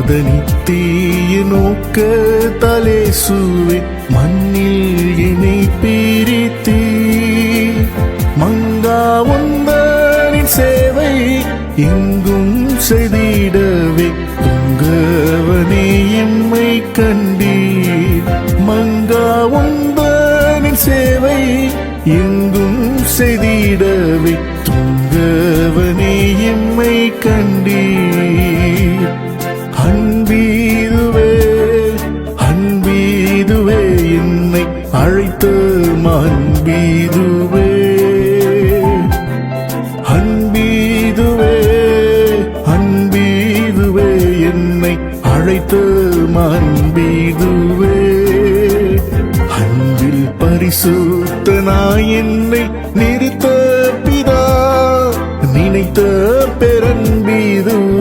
நித்திய நோக்க தலேசுவே மண்ணில் என்னை பிரித்தீ மங்கா உந்தனின் சேவை எங்கும் செய்திடவே துங்கவனே எம்மை கண்டீர் மங்கா உந்தனின் சேவை எங்கும் செய்திடவே துங்கவனே எம்மை கண்டீர் அன்பீதுவே அன்பீதுவே என்னை அழைத்த அன்பீதுவே அன்பீதுவே அன்பீதுவே என்னை அழைத்த அன்பீதுவே அன்பில் பரிசுத்தனாய் என்னை நிறுத்த பிதா நினைத்த பெரன்பீதுவே